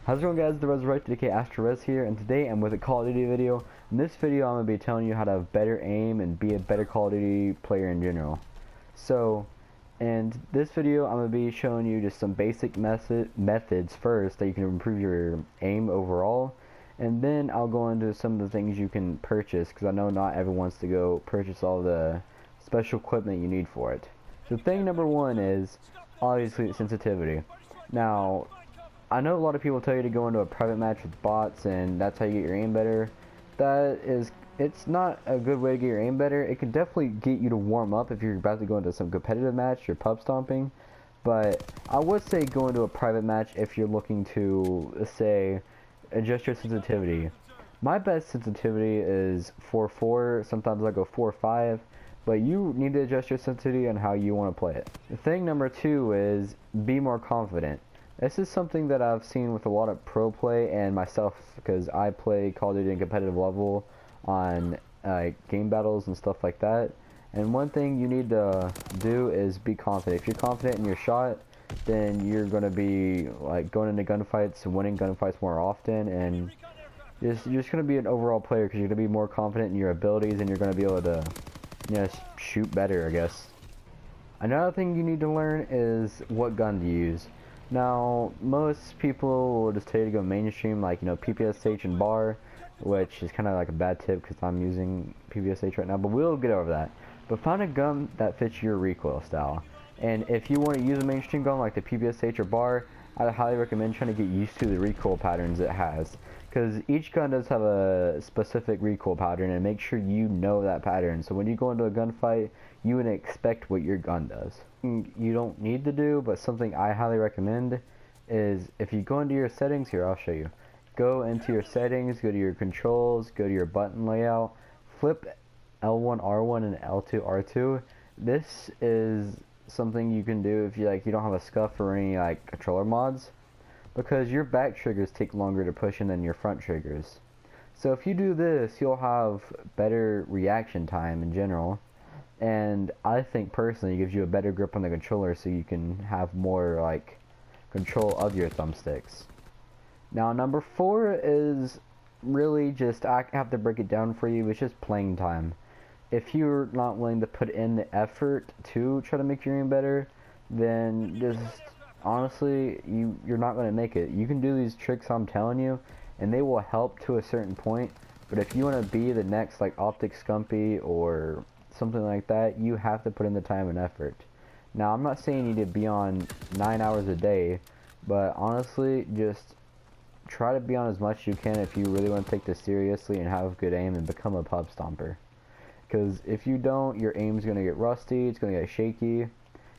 How's it going, guys? The Resurrected aka AstroRez here, and today I'm with a Call of Duty video. In this video I'm going to be telling you how to have better aim and be a better Call of Duty player in general. So, in this video I'm going to be showing you just some basic methods first that you can improve your aim overall, and then I'll go into some of the things you can purchase, because I know not everyone wants to go purchase all the special equipment you need for it. So thing number one is obviously sensitivity. Now, I know a lot of people tell you to go into a private match with bots and that's how you get your aim better. It's not a good way to get your aim better. It can definitely get you to warm up if you're about to go into some competitive match or pub stomping. But I would say go into a private match if you're looking to, say, adjust your sensitivity. My best sensitivity is 4.4, sometimes I go 4.5, but you need to adjust your sensitivity on how you want to play it. Thing number two is be more confident. This is something that I've seen with a lot of pro play and myself, because I play Call of Duty in competitive level on game battles and stuff like that. And one thing you need to do is be confident. If you're confident in your shot, then you're going to be like going into gunfights and winning gunfights more often, and you're just going to be an overall player because you're going to be more confident in your abilities and you're going to be able to, you know, shoot better, I guess. Another thing you need to learn is what gun to use. Now, most people will just tell you to go mainstream, like, you know, PPSH and bar, which is kind of like a bad tip because I'm using PPSH right now, but we'll get over that. But find a gun that fits your recoil style. And if you want to use a mainstream gun like the PPSH or bar, I highly recommend trying to get used to the recoil patterns it has, because each gun does have a specific recoil pattern, and make sure you know that pattern. So when you go into a gunfight, you would expect what your gun does. You don't need to do, but something I highly recommend is if you go into your settings, here I'll show you. Go into your settings, go to your controls, go to your button layout, flip L1 R1 and L2 R2. This is something you can do if you don't have a scuff or any like controller mods, because your back triggers take longer to push in than your front triggers. So if you do this, you'll have better reaction time in general, and I think personally it gives you a better grip on the controller, so you can have more like control of your thumbsticks. Now number 4 is really just, I have to break it down for you, it's just playing time. If you're not willing to put in the effort to try to make your aim better, then just honestly, you're not going to make it. You can do these tricks I'm telling you, and they will help to a certain point, but if you want to be the next like Optic Scumpy or something like that, you have to put in the time and effort. Now, I'm not saying you need to be on 9 hours a day, but honestly, just try to be on as much as you can if you really want to take this seriously and have good aim and become a pub stomper. Because if you don't, your aim's going to get rusty, it's going to get shaky,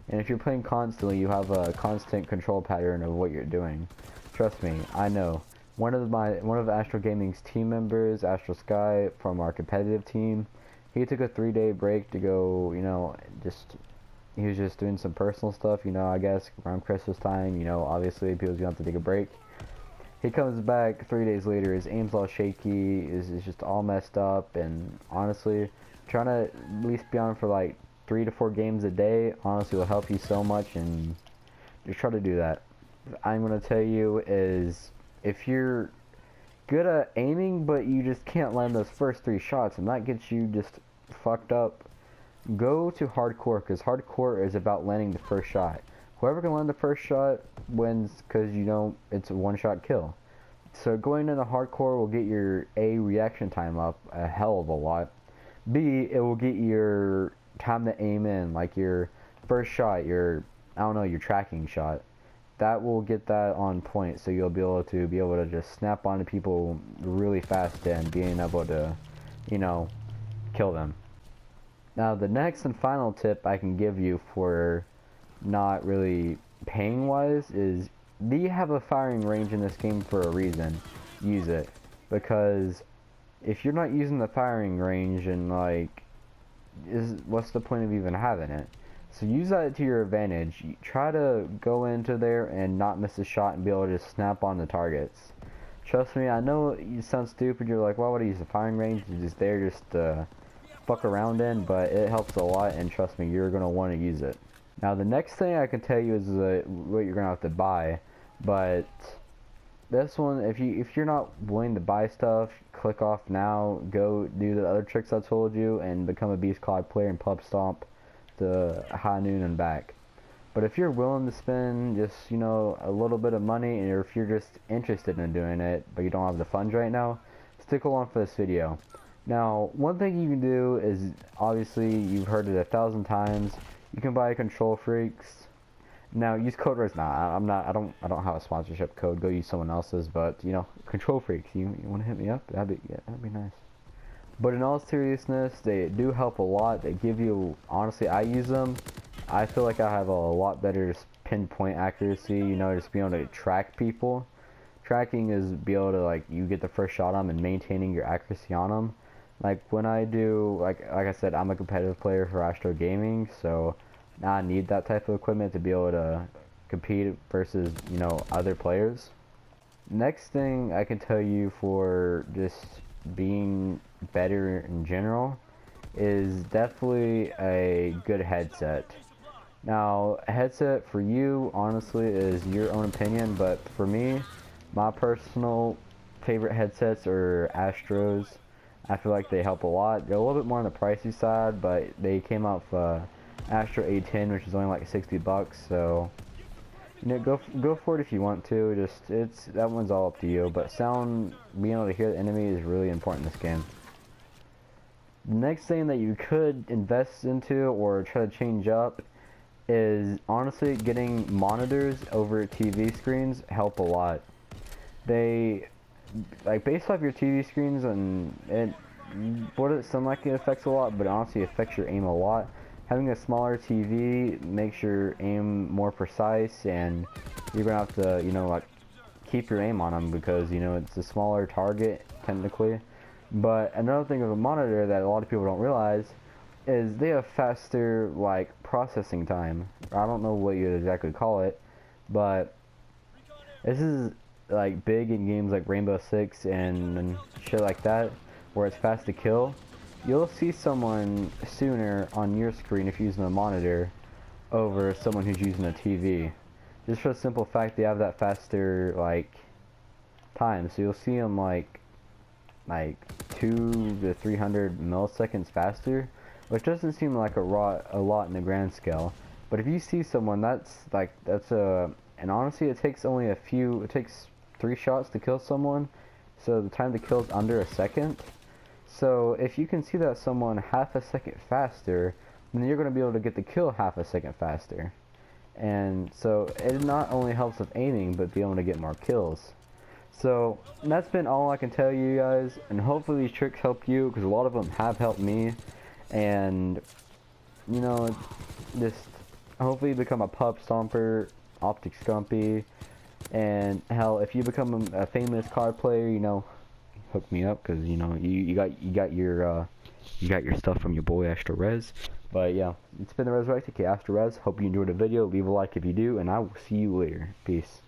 and if you're playing constantly, you have a constant control pattern of what you're doing. Trust me, I know. One of Astro Gaming's team members, Astro Sky, from our competitive team, he took a 3-day break to go, you know, he was just doing some personal stuff, you know, I guess, around Christmas time, you know, obviously people's gonna have to take a break. He comes back 3 days later, his aim's all shaky, is just all messed up, and honestly, trying to at least be on for like 3 to 4 games a day, honestly will help you so much, and just try to do that. I'm gonna tell you is, if you're good at aiming, but you just can't land those first 3 shots, and that gets you just fucked up, go to hardcore, because hardcore is about landing the first shot. Whoever can land the first shot wins, because you know it's a one-shot kill. So going into hardcore will get your A, reaction time up a hell of a lot. B, it will get your time to aim in, like your first shot, your tracking shot. That will get that on point, so you'll be able to just snap onto people really fast and being able to, you know, kill them. Now the next and final tip I can give you for not really paying wise is, we have a firing range in this game for a reason. Use it, because if you're not using the firing range, and like, what's the point of even having it? So use that to your advantage. Try to go into there and not miss a shot and be able to just snap on the targets. Trust me, I know you sound stupid, you're like, why would I use the firing range? It's just there just to fuck around in, but it helps a lot, and trust me, you're going to want to use it. Now the next thing I can tell you is what you're going to have to buy, but this one, if you're not willing to buy stuff, click off now. Go do the other tricks I told you and become a Beast COD player and pub stomp to high noon and back. But if you're willing to spend just, you know, a little bit of money, or if you're just interested in doing it but you don't have the funds right now, stick along for this video. Now, one thing you can do is, obviously you've heard it 1,000 times, you can buy Control Freaks. Now use code RES. Nah, I don't have a sponsorship code. Go use someone else's. But you know, Control Freaks. You want to hit me up? That'd be nice. But in all seriousness, they do help a lot. They give you, honestly, I use them. I feel like I have a lot better pinpoint accuracy. You know, just being able to track people. Tracking is be able to, like, you get the first shot on them and maintaining your accuracy on them. Like when I do, like I said, I'm a competitive player for Astro Gaming, so I need that type of equipment to be able to compete versus, you know, other players. Next thing I can tell you for just being better in general is definitely a good headset. Now, a headset for you, honestly, is your own opinion, but for me, my personal favorite headsets are Astros. I feel like they help a lot. They're a little bit more on the pricey side, but they came out with Astro A10, which is only like 60 bucks, so you know, go for it if you want to. Just that one's all up to you. But sound, being able to hear the enemy is really important in this game. The next thing that you could invest into or try to change up is honestly getting monitors over TV screens help a lot. They, like, based off your TV screens, and what it sound like it affects a lot, but honestly it affects your aim a lot. Having a smaller TV makes your aim more precise, and you're gonna have to, you know, like, keep your aim on them because, you know, it's a smaller target technically. But another thing of a monitor that a lot of people don't realize is they have faster, like, processing time. I don't know what you'd exactly call it, but this is like big in games like Rainbow Six and shit like that, where it's fast to kill. You'll see someone sooner on your screen if you're using a monitor over someone who's using a TV. Just for the simple fact they have that faster, like, time. So you'll see them like 200 to 300 milliseconds faster, which doesn't seem like a lot in the grand scale. But if you see someone and honestly it takes it takes 3 shots to kill someone, so the time to kill is under a second. So if you can see that someone half a second faster, then you're going to be able to get the kill half a second faster. And so it not only helps with aiming, but be able to get more kills. So that's been all I can tell you guys, and hopefully these tricks help you, because a lot of them have helped me. And, you know, just hopefully become a pub stomper, Optic Scumpy, and hell, if you become a famous card player, you know, hook me up, because, you know, you got your stuff from your boy Astro Rez. But yeah, it's been the Resurrected K Astro Rez. Hope you enjoyed the video. Leave a like if you do, and I will see you later. Peace.